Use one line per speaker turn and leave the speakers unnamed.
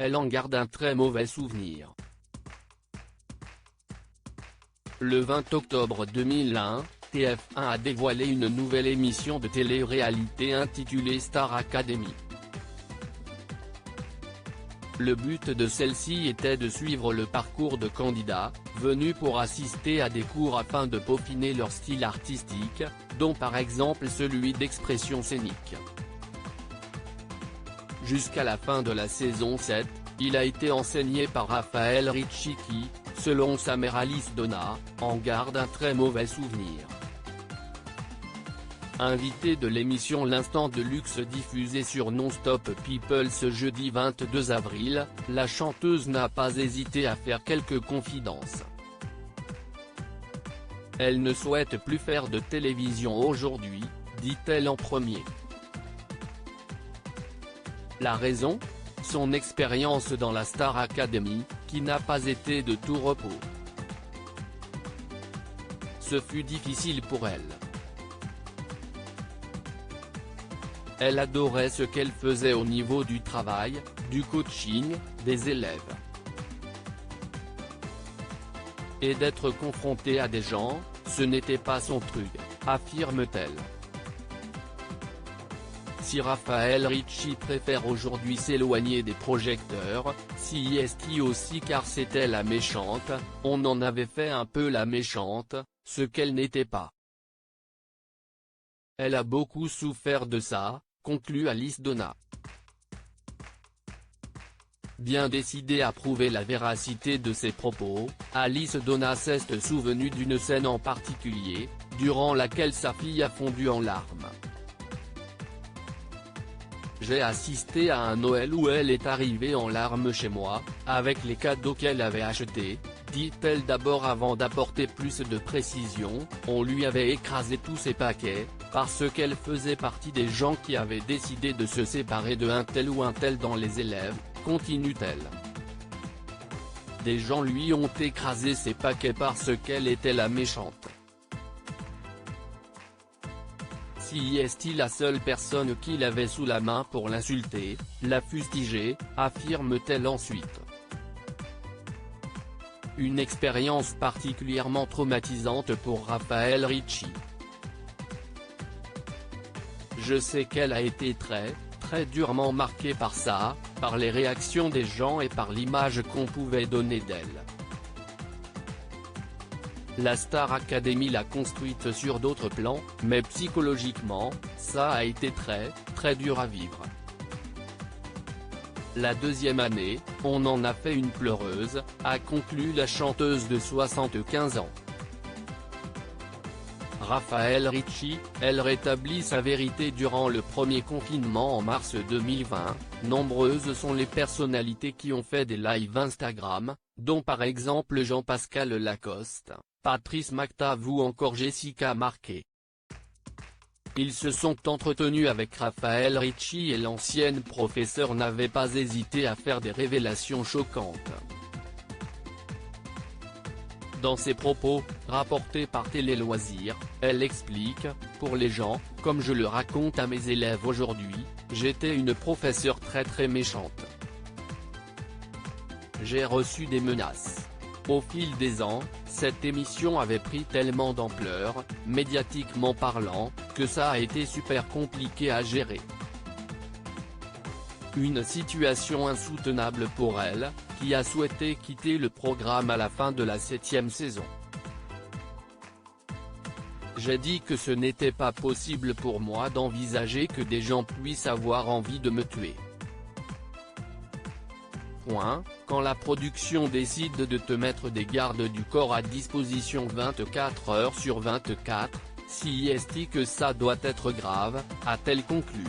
elle en garde un très mauvais souvenir. Le 20 octobre 2001, TF1 a dévoilé une nouvelle émission de télé-réalité intitulée Star Academy. Le but de celle-ci était de suivre le parcours de candidats, venus pour assister à des cours afin de peaufiner leur style artistique, dont par exemple celui d'expression scénique. Jusqu'à la fin de la saison 7, il a été enseigné par Raphaël Ricci qui, selon sa mère Alice Donna, en garde un très mauvais souvenir. Invitée de l'émission L'Instant de Luxe diffusée sur Non-Stop People ce jeudi 22 avril, la chanteuse n'a pas hésité à faire quelques confidences. Elle ne souhaite plus faire de télévision aujourd'hui, dit-elle en premier. La raison ? Son expérience dans la Star Academy, qui n'a pas été de tout repos. Ce fut difficile pour elle. Elle adorait ce qu'elle faisait au niveau du travail, du coaching, des élèves. Et d'être confrontée à des gens, ce n'était pas son truc, affirme-t-elle. Si Raphaël Ricci préfère aujourd'hui s'éloigner des projecteurs, CIST aussi car c'était la méchante, on en avait fait un peu la méchante, ce qu'elle n'était pas. Elle a beaucoup souffert de ça, conclut Alice Donna. Bien décidée à prouver la véracité de ses propos, Alice Donna s'est souvenue d'une scène en particulier, durant laquelle sa fille a fondu en larmes. J'ai assisté à un Noël où elle est arrivée en larmes chez moi, avec les cadeaux qu'elle avait achetés, dit-elle d'abord avant d'apporter plus de précision, on lui avait écrasé tous ses paquets, parce qu'elle faisait partie des gens qui avaient décidé de se séparer de un tel ou un tel dans les élèves, continue-t-elle. Des gens lui ont écrasé ses paquets parce qu'elle était la méchante. Si est-il la seule personne qu'il avait sous la main pour l'insulter, la fustiger, affirme-t-elle ensuite. Une expérience particulièrement traumatisante pour Raphaël Ricci. Je sais qu'elle a été très durement marquée par ça, par les réactions des gens et par l'image qu'on pouvait donner d'elle. La Star Academy l'a construite sur d'autres plans, mais psychologiquement, ça a été très dur à vivre. La deuxième année, on en a fait une pleureuse, a conclu la chanteuse de 75 ans. Raphaël Ricci, elle rétablit sa vérité durant le premier confinement en mars 2020, nombreuses sont les personnalités qui ont fait des lives Instagram, dont par exemple Jean-Pascal Lacoste, Patrice McTav ou encore Jessica Marquet. Ils se sont entretenus avec Raphaël Ricci et l'ancienne professeure n'avait pas hésité à faire des révélations choquantes. Dans ses propos, rapportés par Télé Loisirs, elle explique, « Pour les gens, comme je le raconte à mes élèves aujourd'hui, j'étais une professeure très méchante. J'ai reçu des menaces. Au fil des ans, cette émission avait pris tellement d'ampleur, médiatiquement parlant, que ça a été super compliqué à gérer. Une situation insoutenable pour elle, qui a souhaité quitter le programme à la fin de la 7e saison. J'ai dit que ce n'était pas possible pour moi d'envisager que des gens puissent avoir envie de me tuer. Quand la production décide de te mettre des gardes du corps à disposition 24 heures sur 24, si est-il que ça doit être grave, a-t-elle conclu.